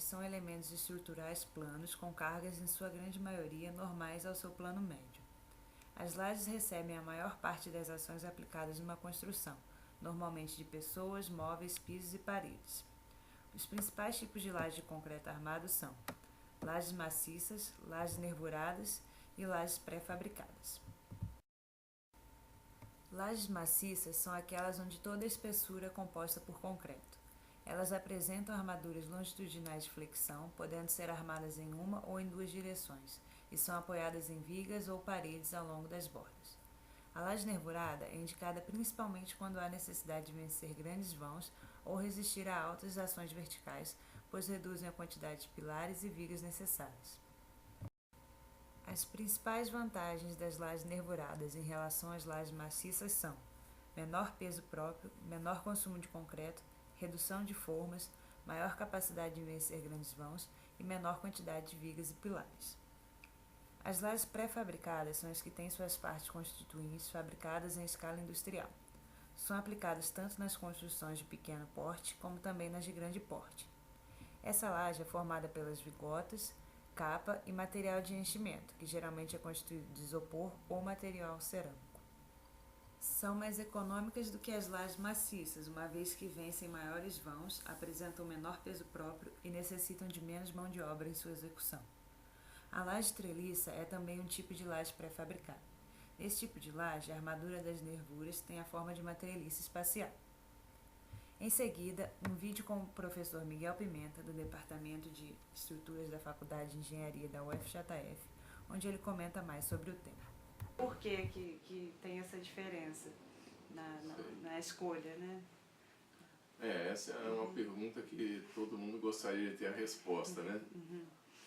são elementos estruturais planos com cargas em sua grande maioria normais ao seu plano médio. As lajes recebem a maior parte das ações aplicadas numa construção, normalmente de pessoas, móveis, pisos e paredes. Os principais tipos de laje de concreto armado são lajes maciças, lajes nervuradas e lajes pré-fabricadas. Lajes maciças são aquelas onde toda a espessura é composta por concreto. Elas apresentam armaduras longitudinais de flexão, podendo ser armadas em uma ou em duas direções, e são apoiadas em vigas ou paredes ao longo das bordas. A laje nervurada é indicada principalmente quando há necessidade de vencer grandes vãos ou resistir a altas ações verticais, pois reduzem a quantidade de pilares e vigas necessárias. As principais vantagens das lajes nervuradas em relação às lajes maciças são menor peso próprio, menor consumo de concreto, redução de formas, maior capacidade de vencer grandes vãos e menor quantidade de vigas e pilares. As lajes pré-fabricadas são as que têm suas partes constituintes fabricadas em escala industrial. São aplicadas tanto nas construções de pequeno porte como também nas de grande porte. Essa laje é formada pelas vigotas, capa e material de enchimento, que geralmente é constituído de isopor ou material cerâmico. São mais econômicas do que as lajes maciças, uma vez que vencem maiores vãos, apresentam menor peso próprio e necessitam de menos mão de obra em sua execução. A laje treliça é também um tipo de laje pré-fabricada. Nesse tipo de laje, a armadura das nervuras tem a forma de uma treliça espacial. Em seguida, um vídeo com o professor Miguel Pimenta, do Departamento de Estruturas da Faculdade de Engenharia da UFJF, onde ele comenta mais sobre o tema. Por que tem essa diferença na escolha, né? Essa é uma pergunta que todo mundo gostaria de ter a resposta, né?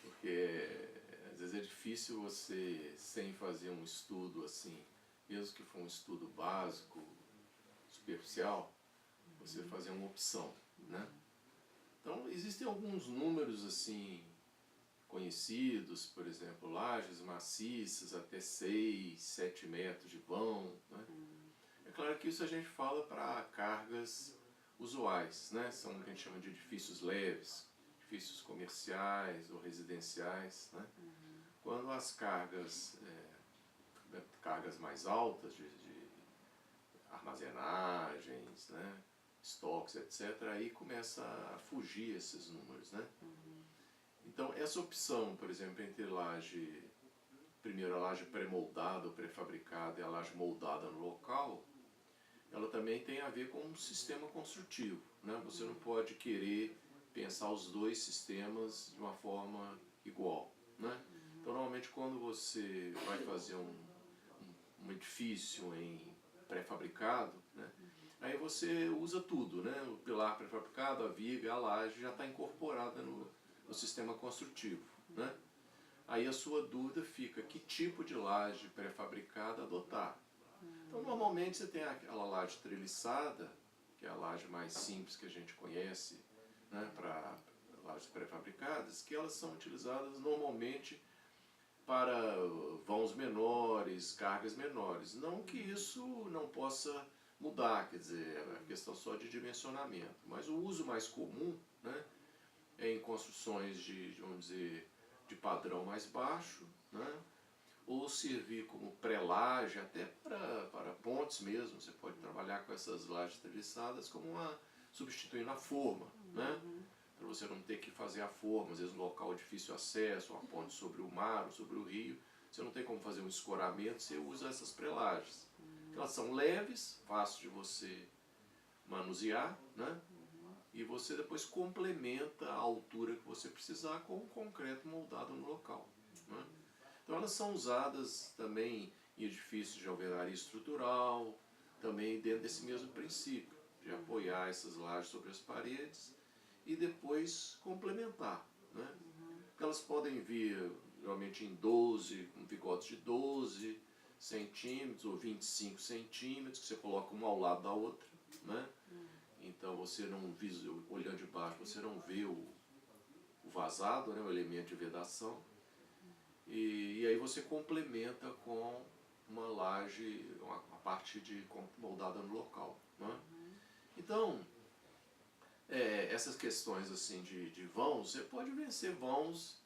Porque às vezes é difícil você, sem fazer um estudo assim, mesmo que for um estudo básico, superficial, você fazer uma opção, né? Então existem alguns números assim conhecidos, por exemplo, lajes maciças até 6, 7 metros de vão, né? É claro que isso a gente fala para cargas usuais, né? São o que a gente chama de edifícios leves, edifícios comerciais ou residenciais, né? Quando as cargas mais altas de armazenagens, né? Estoques, etc., aí começa a fugir esses números, né? Então essa opção, por exemplo, entre primeiro a laje pré-moldada ou pré-fabricada e a laje moldada no local, ela também tem a ver com um sistema construtivo, né? Você não pode querer pensar os dois sistemas de uma forma igual, né? Então normalmente quando você vai fazer um edifício em pré-fabricado, né? Aí você usa tudo, né? O pilar pré-fabricado, a viga, a laje já está incorporada no sistema construtivo, né? Aí a sua dúvida fica que tipo de laje pré-fabricada adotar. Então normalmente você tem aquela laje treliçada, que é a laje mais simples que a gente conhece, né, para lajes pré-fabricadas, que elas são utilizadas normalmente para vãos menores, cargas menores. Não que isso não possa mudar, quer dizer, é questão só de dimensionamento, mas o uso mais comum, né, é em construções vamos dizer, de padrão mais baixo, né, ou servir como pré-laje, até para pontes mesmo. Você pode trabalhar com essas lajes treliçadas como substituindo a forma, né? Para você não ter que fazer a forma, às vezes um local de difícil acesso, uma ponte sobre o mar ou sobre o rio, você não tem como fazer um escoramento, você usa essas pré-lajes. Elas são leves, fáceis de você manusear, né? E você depois complementa a altura que você precisar com o concreto moldado no local, né? Então elas são usadas também em edifícios de alvenaria estrutural, também dentro desse mesmo princípio, de apoiar essas lajes sobre as paredes e depois complementar, né? Elas podem vir geralmente em 12, com vigotes de 12 centímetros ou 25 centímetros, que você coloca uma ao lado da outra, né? Então você não, olhando de baixo, você não vê o vazado, né, o elemento de vedação. E aí você complementa com uma laje, uma parte moldada no local, né? Então, Essas questões assim de vãos, você pode vencer vãos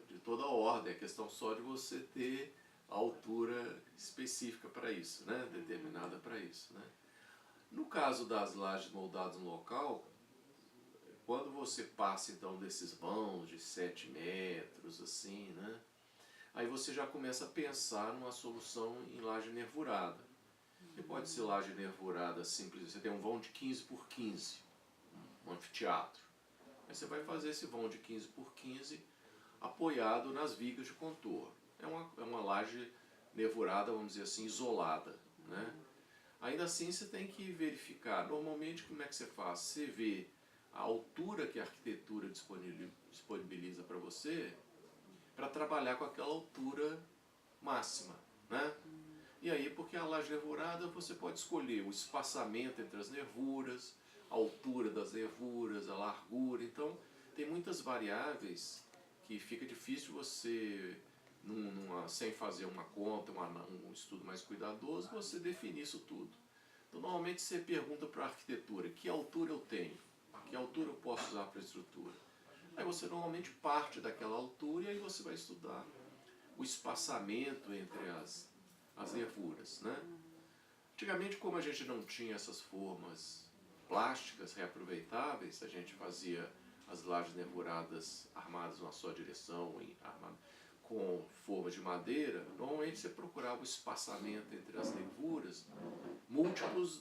de toda ordem, é questão só de você ter a altura específica para isso, né? Determinada para isso. Né? No caso das lajes moldadas no local, quando você passa então desses vãos de 7 metros, assim, né? Aí você já começa a pensar numa solução em laje nervurada. E pode ser laje nervurada simples, você tem um vão de 15 por 15, um anfiteatro. Aí você vai fazer esse vão de 15 por 15 apoiado nas vigas de contorno. É uma laje nervurada, vamos dizer assim, isolada. Né? Ainda assim você tem que verificar, normalmente como é que você faz? Você vê a altura que a arquitetura disponibiliza para você para trabalhar com aquela altura máxima. Né? E aí, porque a laje nervurada você pode escolher o espaçamento entre as nervuras, a altura das nervuras, a largura. Então, tem muitas variáveis que fica difícil você, sem fazer uma conta, um estudo mais cuidadoso, você definir isso tudo. Então, normalmente você pergunta para a arquitetura, que altura eu tenho? Que altura eu posso usar para a estrutura? Aí você normalmente parte daquela altura e aí você vai estudar o espaçamento entre as nervuras. Né? Antigamente, como a gente não tinha essas formas plásticas reaproveitáveis, a gente fazia as lajes nervuradas armadas numa só direção, com formas de madeira. Normalmente você procurava o espaçamento entre as nervuras múltiplos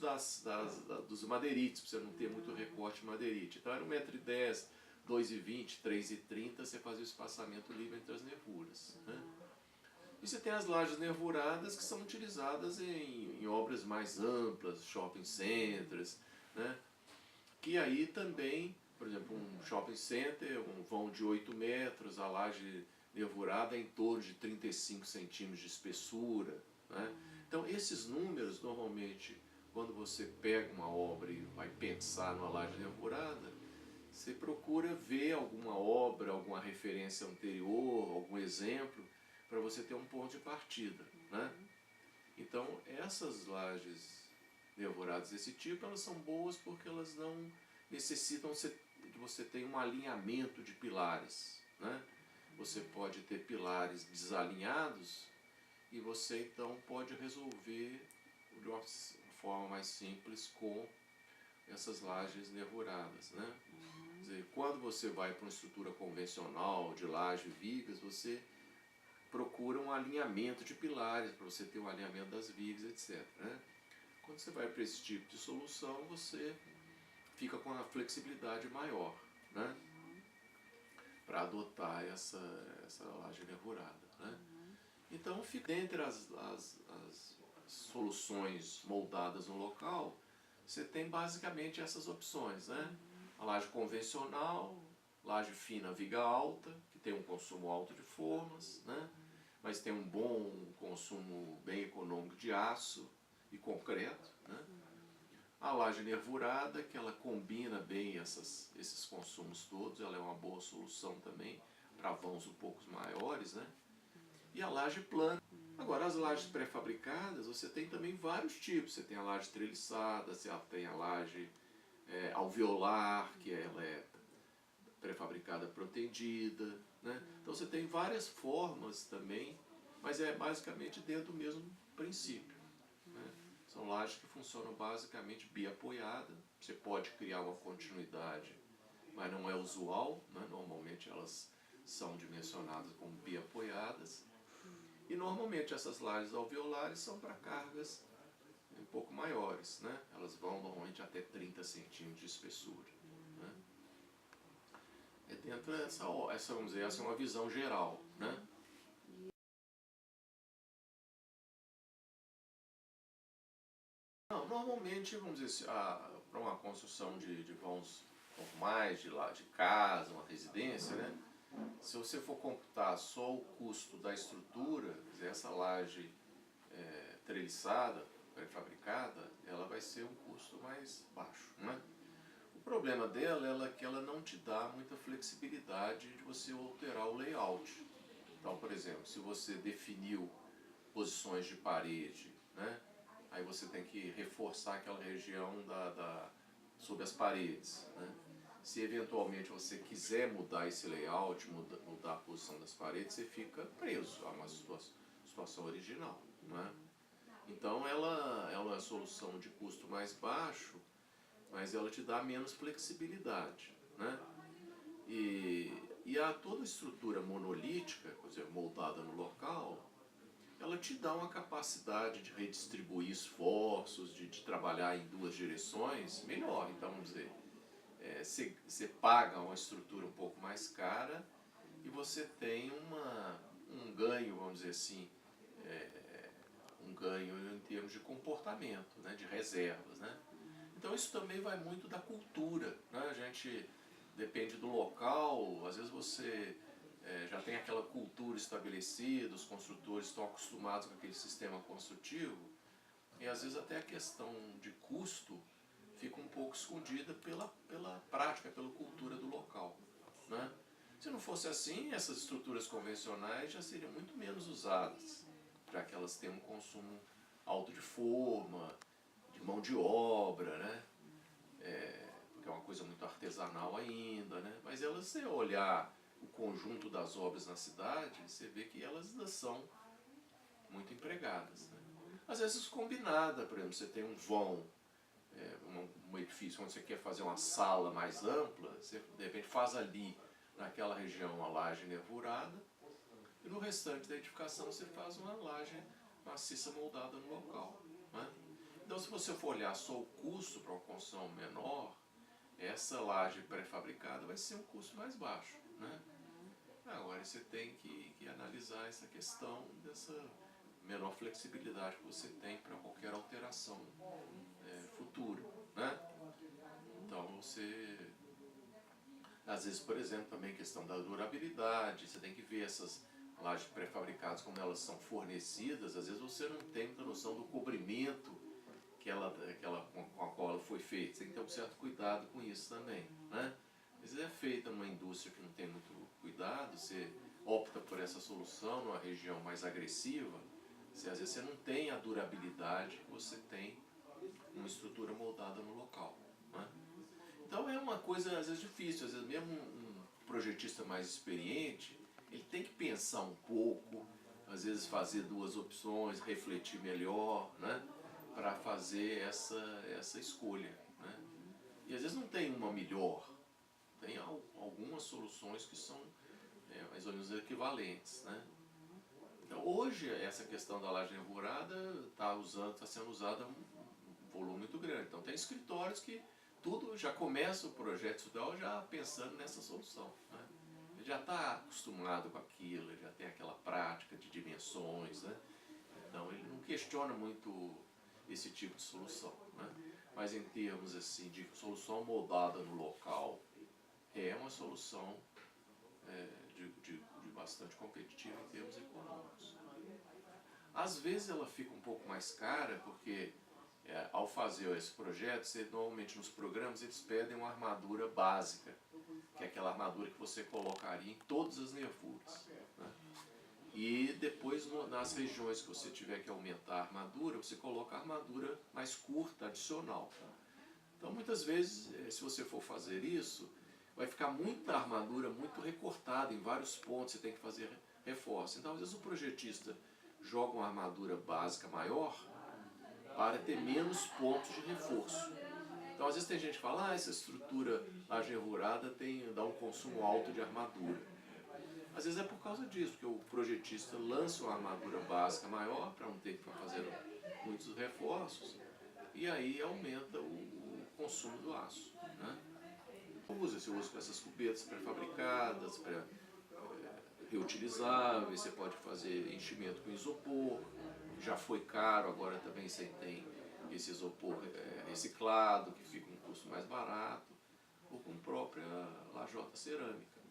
dos madeirites, para você não ter muito recorte madeirite. Então era 1,10 m, 2,20 m, 3,30 m, você fazia o espaçamento livre entre as nervuras. Né? E você tem as lajes nervuradas que são utilizadas em obras mais amplas, shopping centers, né? Que aí também, por exemplo, um shopping center, um vão de 8 metros, a laje nervurada é em torno de 35 centímetros de espessura. Né? Então esses números, normalmente, quando você pega uma obra e vai pensar numa laje nervurada, você procura ver alguma obra, alguma referência anterior, algum exemplo, para você ter um ponto de partida. Né? Então essas lajes nervuradas desse tipo, elas são boas porque elas não necessitam que você tenha um alinhamento de pilares. Né? Você pode ter pilares desalinhados e você então pode resolver de uma forma mais simples com essas lajes nervuradas. Né? Quer dizer, quando você vai para uma estrutura convencional de laje e vigas, você procura um alinhamento de pilares para você ter um alinhamento das vigas, etc. Né? Quando você vai para esse tipo de solução, você fica com uma flexibilidade maior, né? Para adotar essa laje nervurada. Né? Então, dentre as soluções moldadas no local, você tem basicamente essas opções. Né? A laje convencional, laje fina, viga alta, que tem um consumo alto de formas, né? Mas tem um bom consumo bem econômico de aço e concreto. Né? A laje nervurada, que ela combina bem esses consumos todos, ela é uma boa solução também para vãos um pouco maiores. Né? E a laje plana. Agora, as lajes pré-fabricadas, você tem também vários tipos. Você tem a laje treliçada, você tem a laje alveolar, que ela é pré-fabricada protendida. Né? Então você tem várias formas também, mas é basicamente dentro do mesmo princípio. Né? São lajes que funcionam basicamente biapoiada. Você pode criar uma continuidade, mas não é usual. Né? Normalmente elas são dimensionadas como biapoiadas. E normalmente essas lajes alveolares são para cargas um pouco maiores. Né? Elas vão normalmente até 30 centímetros de espessura. Né? Dentro vamos dizer, essa é uma visão geral. Né? Não, normalmente, vamos dizer, para uma construção de vãos normais, de casa, uma residência, né? Se você for computar só o custo da estrutura, quer dizer, essa laje treliçada, pré-fabricada, ela vai ser um custo mais baixo. Né? O problema dela é que ela não te dá muita flexibilidade de você alterar o layout. Então, por exemplo, se você definiu posições de parede, né? Aí você tem que reforçar aquela região sobre as paredes, né? Se eventualmente você quiser mudar esse layout, mudar a posição das paredes, você fica preso a uma situação original, né? Então ela é uma solução de custo mais baixo, mas ela te dá menos flexibilidade, né? E toda estrutura monolítica, quer dizer, moldada no local, ela te dá uma capacidade de redistribuir esforços, de trabalhar em duas direções melhor. Então, vamos dizer, você paga uma estrutura um pouco mais cara e você tem um ganho, vamos dizer assim, um ganho em termos de comportamento, né, de reservas, né? Então isso também vai muito da cultura, né? A gente depende do local, às vezes você já tem aquela cultura estabelecida, os construtores estão acostumados com aquele sistema construtivo, e às vezes até a questão de custo fica um pouco escondida pela prática, pela cultura do local, né? Se não fosse assim, essas estruturas convencionais já seriam muito menos usadas, já que elas têm um consumo alto de forma, de mão de obra, né? Porque é uma coisa muito artesanal ainda, né? Mas elas, se olhar o conjunto das obras na cidade, você vê que elas ainda são muito empregadas, né? Às vezes combinada, por exemplo, você tem um vão, um edifício onde você quer fazer uma sala mais ampla, você de repente faz ali, naquela região, uma laje nervurada, e no restante da edificação você faz uma laje maciça moldada no local, né? Então, se você for olhar só o custo para uma construção menor, essa laje pré-fabricada vai ser um custo mais baixo, né? Agora você tem que analisar essa questão dessa menor flexibilidade que você tem para qualquer alteração futura, né? Então você, às vezes, por exemplo, também questão da durabilidade, você tem que ver essas lajes pré-fabricadas como elas são fornecidas, às vezes você não tem muita noção do cobrimento com a qual ela foi feita. Você tem que ter um certo cuidado com isso também, né? Às vezes é feita numa indústria que não tem muito cuidado, você opta por essa solução numa região mais agressiva, às vezes você não tem a durabilidade que você tem numa estrutura moldada no local, né? Então é uma coisa às vezes difícil, às vezes mesmo um projetista mais experiente, ele tem que pensar um pouco, às vezes fazer duas opções, refletir melhor, né, para fazer essa escolha, né? E às vezes não tem uma melhor, tem algumas soluções que são mais ou menos equivalentes, né? Então hoje essa questão da laje nervurada está sendo usada um volume muito grande. Então tem escritórios que tudo já começa o projeto estrutural já pensando nessa solução, né? Ele já está acostumado com aquilo, ele já tem aquela prática de dimensões, né? Então ele não questiona muito esse tipo de solução, né? Mas em termos assim, de solução moldada no local, é uma solução de bastante competitiva em termos econômicos. Às vezes ela fica um pouco mais cara porque ao fazer esse projeto, normalmente nos programas eles pedem uma armadura básica, que é aquela armadura que você colocaria em todas as nervuras, né? E depois nas regiões que você tiver que aumentar a armadura, você coloca a armadura mais curta, adicional. Então muitas vezes, se você for fazer isso, vai ficar muita armadura muito recortada em vários pontos, você tem que fazer reforço. Então às vezes o projetista joga uma armadura básica maior para ter menos pontos de reforço. Então às vezes tem gente que fala, essa estrutura laje nervurada dá um consumo alto de armadura. Às vezes é por causa disso, porque o projetista lança uma armadura básica maior para não ter que fazer muitos reforços, e aí aumenta o consumo do aço, né? Você usa com essas cubetas pré-fabricadas, reutilizáveis, você pode fazer enchimento com isopor, já foi caro, agora também você tem esse isopor reciclado, que fica um custo mais barato, ou com própria lajota cerâmica.